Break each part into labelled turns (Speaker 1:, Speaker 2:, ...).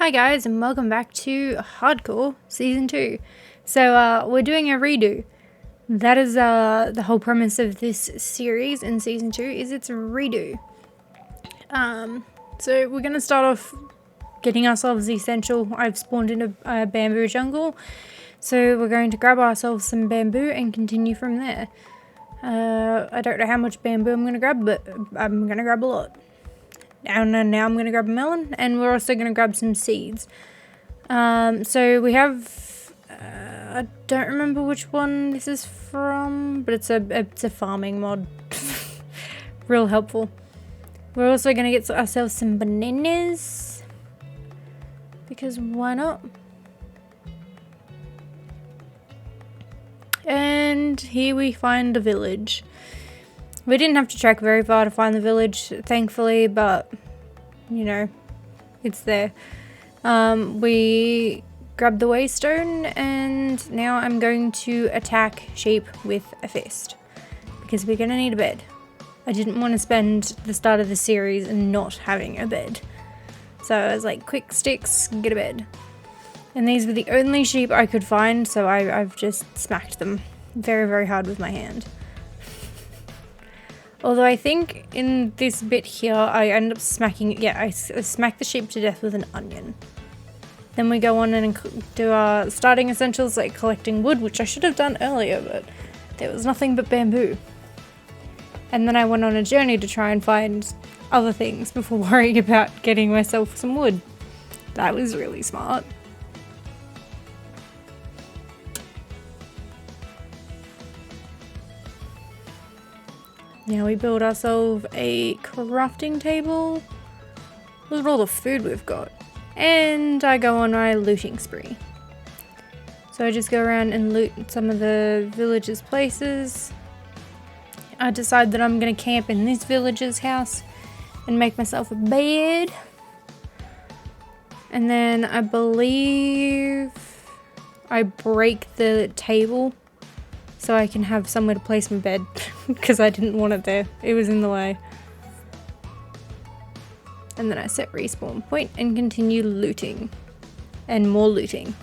Speaker 1: Hi guys, and welcome back to Hardcore Season 2. So we're doing a redo. That is the whole premise of this series in Season 2 is it's a redo. So we're going to start off getting ourselves the essential. I've spawned in a bamboo jungle. So we're going to grab ourselves some bamboo and continue from there. I don't know how much bamboo I'm going to grab, but I'm going to grab a lot. And now I'm going to grab a melon, and we're also going to grab some seeds. So we have, I don't remember which one this is from, but it's a farming mod. Real helpful. We're also going to get ourselves some bananas, because why not? And here we find a village. We didn't have to trek very far to find the village, thankfully, but, you know, it's there. We grabbed the waystone, and now I'm going to attack sheep with a fist, because we're going to need a bed. I didn't want to spend the start of the series not having a bed. So I was like, quick sticks, get a bed. And these were the only sheep I could find, so I've just smacked them very, very hard with my hand. Although I think in this bit here, I end up smacking, I smack the sheep to death with an onion. Then we go on and do our starting essentials like collecting wood, which I should have done earlier, but there was nothing but bamboo. And then I went on a journey to try and find other things before worrying about getting myself some wood. That was really smart. Now we build ourselves a crafting table. Look at all the food we've got. And I go on my looting spree. So I just go around and loot some of the villagers' places. I decide that I'm going to camp in this villager's house and make myself a bed. And then I believe I break the table so I can have somewhere to place my bed, because I didn't want it there. It was in the way. And then I set respawn point and continue looting. And more looting.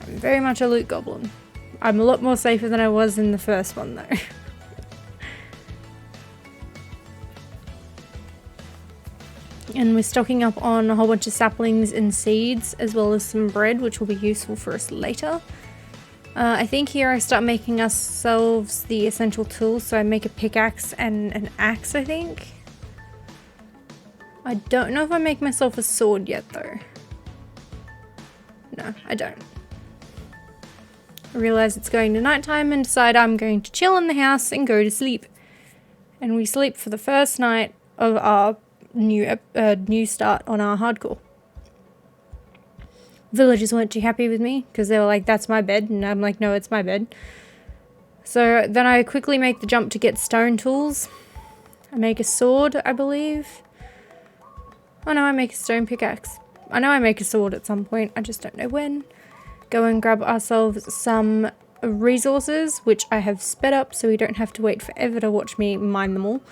Speaker 1: I'm very much a loot goblin. I'm a lot more safer than I was in the first one though. And we're stocking up on a whole bunch of saplings and seeds, as well as some bread, which will be useful for us later. I think here I start making ourselves the essential tools, so I make a pickaxe and an axe, I think. I don't know if I make myself a sword yet though. No, I don't. I realise it's going to nighttime and decide I'm going to chill in the house and go to sleep. And we sleep for the first night of our new start on our hardcore. Villagers weren't too happy with me because they were like, that's my bed, and I'm like, no, it's my bed. So then I quickly make the jump to get stone tools. I make a sword, I believe. Oh no, I make a stone pickaxe. I know I make a sword at some point, I just don't know when. Go and grab ourselves some resources, which I have sped up so we don't have to wait forever to watch me mine them all.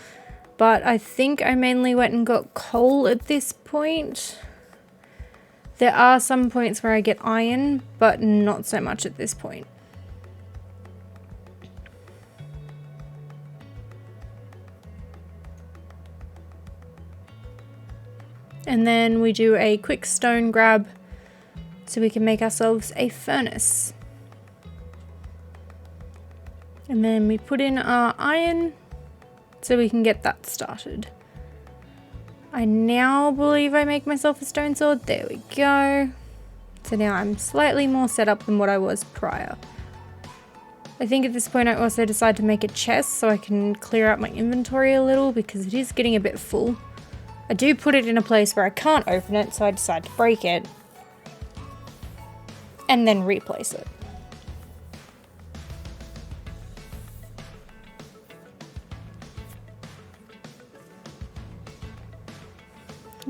Speaker 1: But I think I mainly went and got coal at this point. There are some points where I get iron, but not so much at this point. And then we do a quick stone grab so we can make ourselves a furnace. And then we put in our iron so we can get that started. I now believe I make myself a stone sword. There we go. So now I'm slightly more set up than what I was prior. I think at this point I also decide to make a chest so I can clear out my inventory a little, because it is getting a bit full. I do put it in a place where I can't open it, so I decide to break it and then replace it.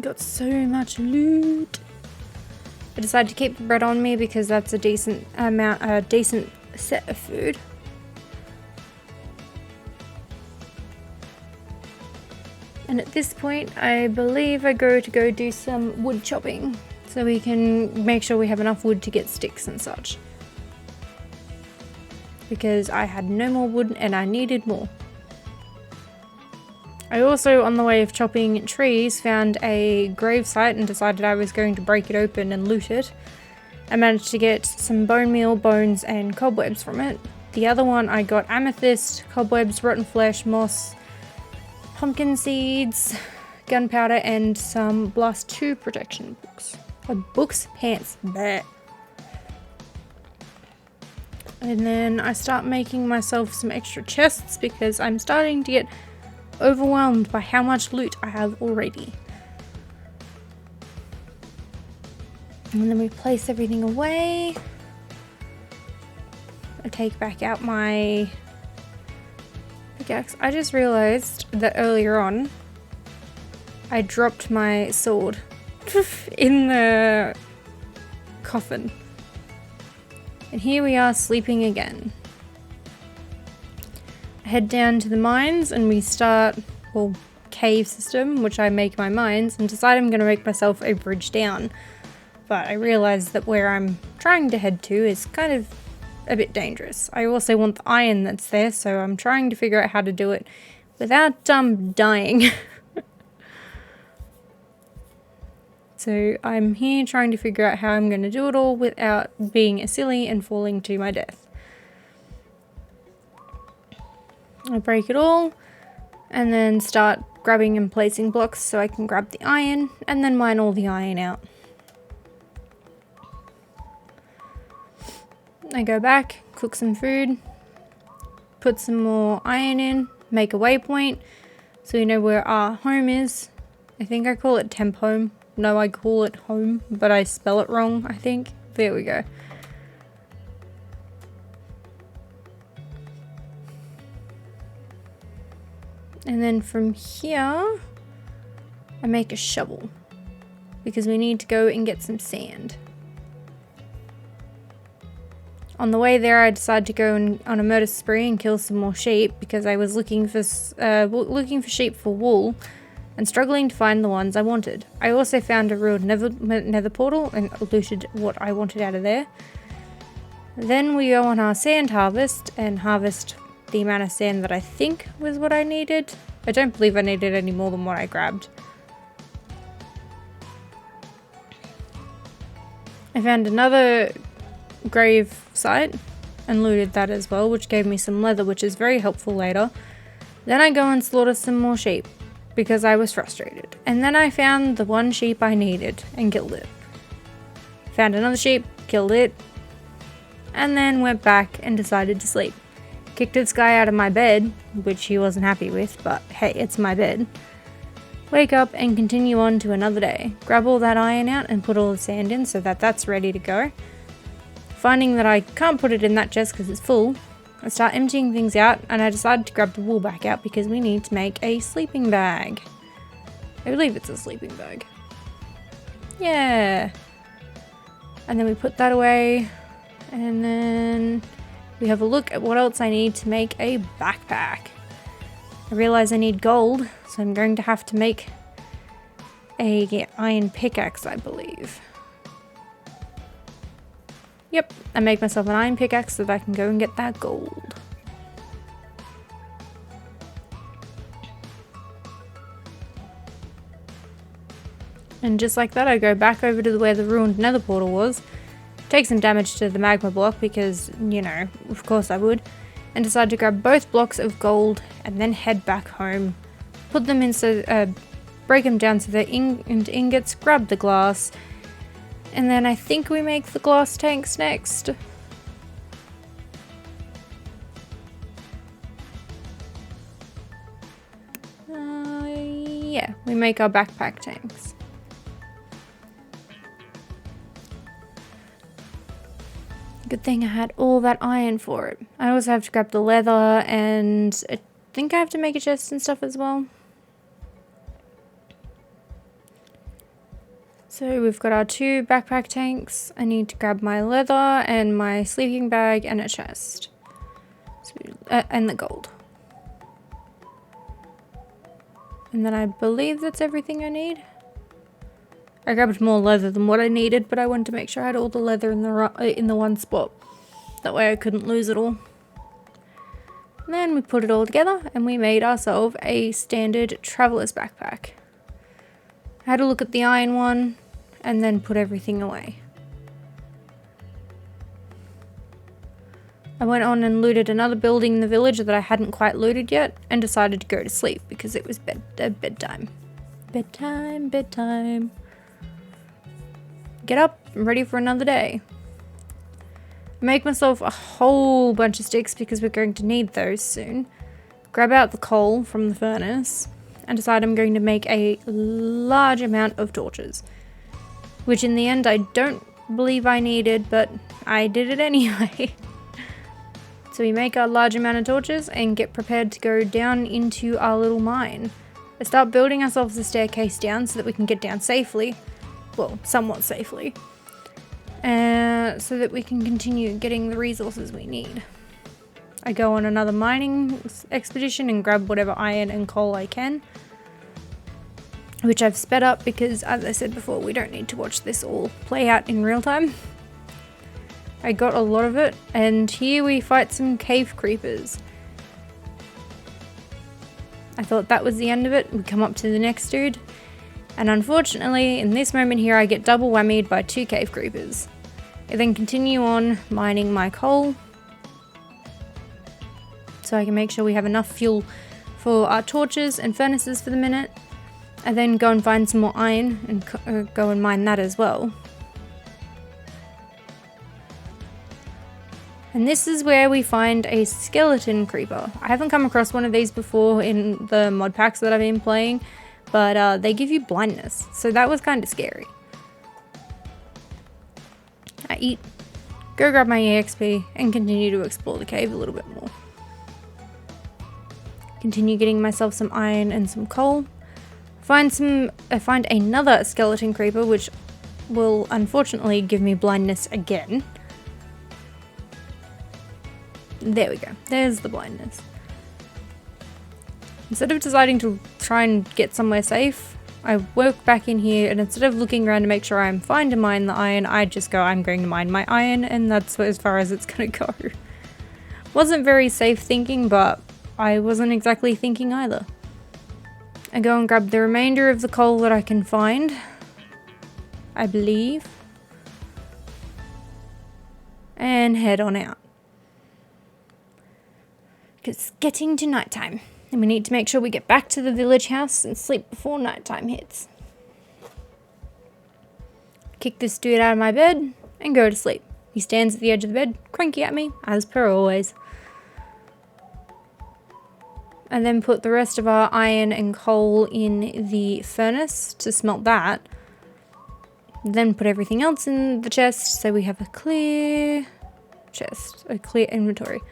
Speaker 1: Got so much loot. I decided to keep the bread on me because that's a decent amount, a decent set of food. And at this point, I believe I go to do some wood chopping. so we can make sure we have enough wood to get sticks and such. Because I had no more wood and I needed more. I also, on the way of chopping trees, found a grave site and decided I was going to break it open and loot it. I managed to get some bone meal, bones, and cobwebs from it. The other one I got amethyst, cobwebs, rotten flesh, moss, pumpkin seeds, gunpowder, and some Blast 2 protection books. Books? Pants. Bleh. And then I start making myself some extra chests because I'm starting to get overwhelmed by how much loot I have already. And then we place everything away. I take back out my pickaxe. I just realized that earlier on I dropped my sword in the coffin. And here we are sleeping again. I head down to the mines and we start, well, cave system, which I make my mines, and decide I'm going to make myself a bridge down. But I realize that where I'm trying to head to is kind of a bit dangerous. I also want the iron that's there, so I'm trying to figure out how to do it without dying. So I'm here trying to figure out how I'm going to do it all without being a silly and falling to my death. I break it all and then start grabbing and placing blocks so I can grab the iron and then mine all the iron out. I go back, cook some food, put some more iron in, make a waypoint so we know where our home is. I think I call it temp home. No, I call it home, but I spell it wrong, I think. There we go. And then from here, I make a shovel because we need to go and get some sand. On the way there, I decided to go on a murder spree and kill some more sheep because I was looking for sheep for wool and struggling to find the ones I wanted. I also found a ruined nether portal and looted what I wanted out of there. Then we go on our sand harvest and harvest the amount of sand that I think was what I needed. I don't believe I needed any more than what I grabbed. I found another grave site and looted that as well, which gave me some leather, which is very helpful later. Then I go and slaughter some more sheep because I was frustrated. And then I found the one sheep I needed and killed it. Found another sheep, killed it, and then went back and decided to sleep. Kicked this guy out of my bed, which he wasn't happy with, but hey, it's my bed. Wake up and continue on to another day. Grab all that iron out and put all the sand in so that that's ready to go. Finding that I can't put it in that chest because it's full, I start emptying things out and I decided to grab the wool back out because we need to make a sleeping bag. I believe it's a sleeping bag. Yeah. And then we put that away and then we have a look at what else I need to make a backpack. I realize I need gold, so I'm going to have to make a iron pickaxe, I believe. Yep, I make myself an iron pickaxe so that I can go and get that gold. And just like that, I go back over to where the ruined nether portal was, take some damage to the magma block because, you know, of course I would, and decide to grab both blocks of gold and then head back home. Put them in break them down so they're into ingots, grab the glass, and then I think we make the glass tanks next. Yeah, we make our backpack tanks. Good thing I had all that iron for it. I also have to grab the leather and I think I have to make a chest and stuff as well. So we've got our 2 backpack tanks. I need to grab my leather and my sleeping bag and a chest. And the gold. And then I believe that's everything I need. I grabbed more leather than what I needed, but I wanted to make sure I had all the leather in the one spot. That way I couldn't lose it all. And then we put it all together and we made ourselves a standard traveler's backpack. I had a look at the iron one and then put everything away. I went on and looted another building in the village that I hadn't quite looted yet and decided to go to sleep because it was bedtime. Bedtime. Get up, I'm ready for another day. Make myself a whole bunch of sticks because we're going to need those soon. Grab out the coal from the furnace and decide I'm going to make a large amount of torches. Which in the end I don't believe I needed, but I did it anyway. So we make our large amount of torches and get prepared to go down into our little mine. I start building ourselves a staircase down so that we can get down safely. Well, somewhat safely. So that we can continue getting the resources we need. I go on another mining expedition and grab whatever iron and coal I can. Which I've sped up because, as I said before, we don't need to watch this all play out in real time. I got a lot of it, and here we fight some cave creepers. I thought that was the end of it. We come up to the next dude. And unfortunately, in this moment here, I get double whammied by 2 cave creepers. I then continue on mining my coal. So I can make sure we have enough fuel for our torches and furnaces for the minute. I then go and find some more iron and go and mine that as well. And this is where we find a skeleton creeper. I haven't come across one of these before in the mod packs that I've been playing, but they give you blindness, so that was kind of scary. I eat, go grab my EXP, and continue to explore the cave a little bit more. Continue getting myself some iron and some coal. I find another skeleton creeper, which will unfortunately give me blindness again. There we go. There's the blindness. Instead of deciding to try and get somewhere safe, I work back in here, and instead of looking around to make sure I'm fine to mine the iron, I just go, I'm going to mine my iron, and that's as far as it's going to go. Wasn't very safe thinking, but I wasn't exactly thinking either. I go and grab the remainder of the coal that I can find, I believe, and head on out. It's getting to nighttime, and we need to make sure we get back to the village house and sleep before nighttime hits. Kick this dude out of my bed and go to sleep. He stands at the edge of the bed, cranky at me, as per always. And then put the rest of our iron and coal in the furnace to smelt that. Then put everything else in the chest so we have a clear chest, a clear inventory.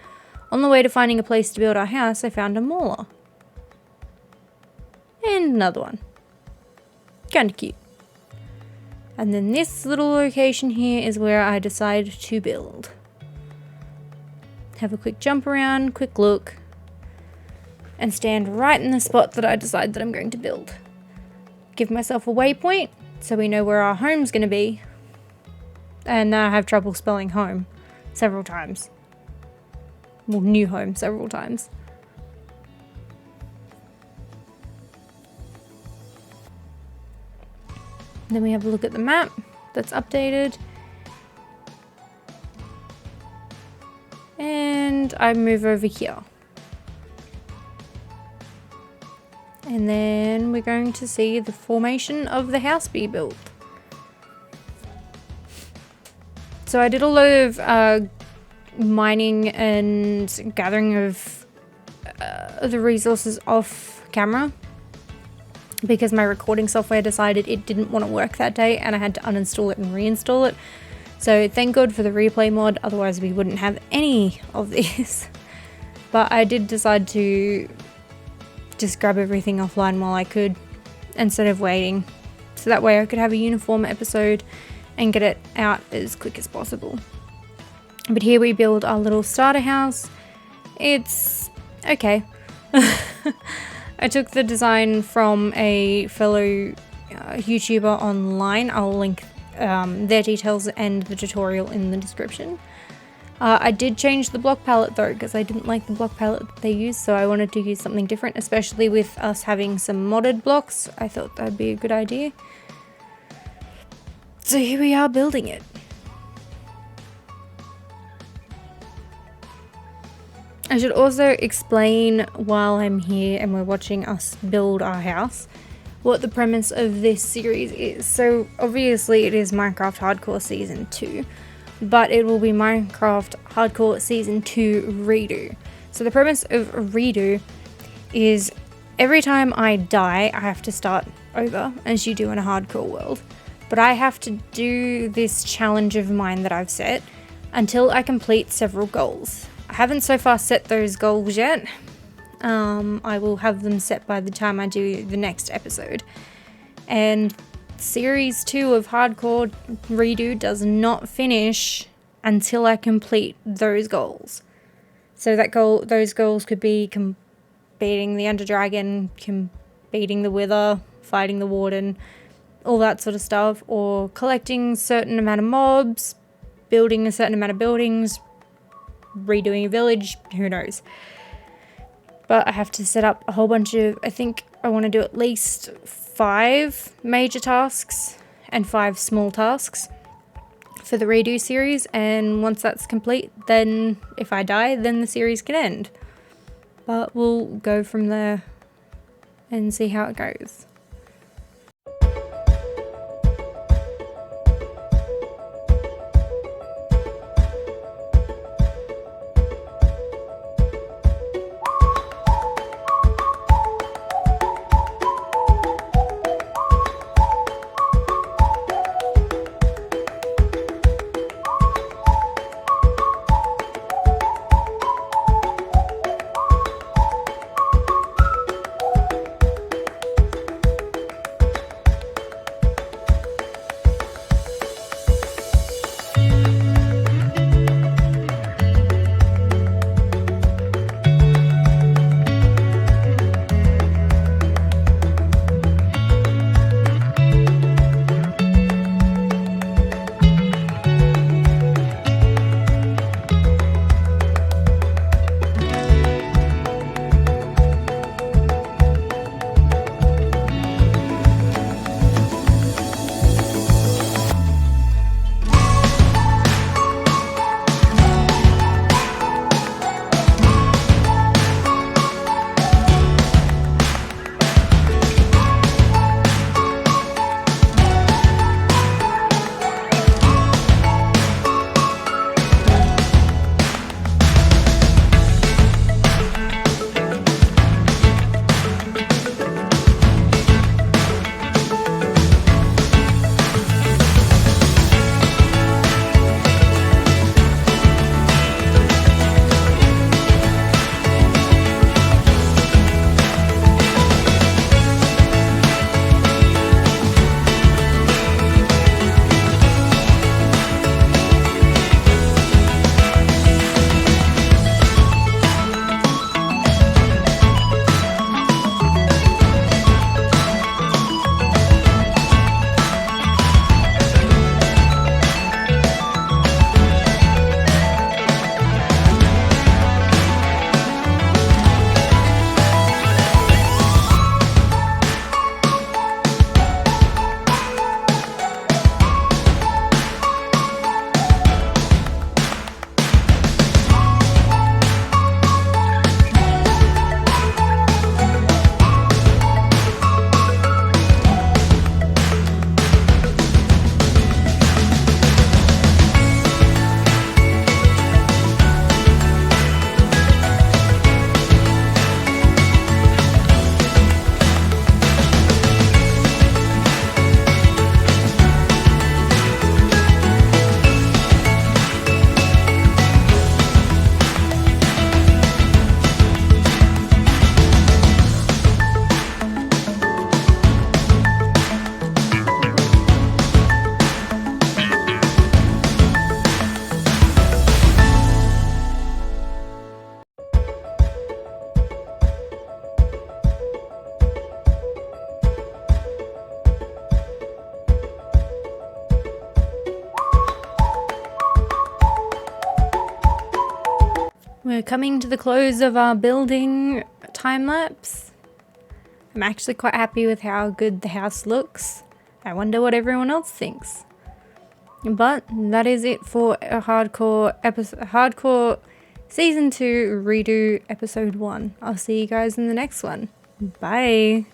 Speaker 1: On the way to finding a place to build our house, I found a mauler. And another one. Kinda cute. And then this little location here is where I decide to build. Have a quick jump around, quick look, and stand right in the spot that I decide that I'm going to build. Give myself a waypoint so we know where our home's going to be. And I have trouble spelling home several times. Well, new home several times. Then we have a look at the map that's updated. And I move over here. And then we're going to see the formation of the house be built. So I did a lot of mining and gathering of the resources off camera because my recording software decided it didn't want to work that day and I had to uninstall it and reinstall it. So thank God for the replay mod, otherwise we wouldn't have any of this. But I did decide to just grab everything offline while I could instead of waiting, so that way I could have a uniform episode and get it out as quick as possible. But here we build our little starter house. It's okay. I took the design from a fellow YouTuber online. I'll link their details and the tutorial in the description. I did change the block palette though, because I didn't like the block palette that they used, so I wanted to use something different, especially with us having some modded blocks. I thought that'd be a good idea. So here we are building it. I should also explain while I'm here and we're watching us build our house what the premise of this series is. So obviously it is Minecraft Hardcore Season 2. But it will be Minecraft Hardcore Season 2 Redo. So the premise of Redo is every time I die, I have to start over, as you do in a hardcore world. But I have to do this challenge of mine that I've set until I complete several goals. I haven't so far set those goals yet. I will have them set by the time I do the next episode. And Series 2 of Hardcore Redo does not finish until I complete those goals. So those goals could be beating the Ender Dragon, beating the Wither, fighting the Warden, all that sort of stuff, or collecting a certain amount of mobs, building a certain amount of buildings, redoing a village, who knows. But I have to set up a whole bunch of, I think I want to do at least 5 major tasks and 5 small tasks for the Redo series, and once that's complete, then if I die, then the series can end. But we'll go from there and see how it goes. We're coming to the close of our building time lapse. I'm actually quite happy with how good the house looks. I wonder what everyone else thinks. But that is it for a hardcore season 2 redo episode 1. I'll see you guys in the next one. Bye.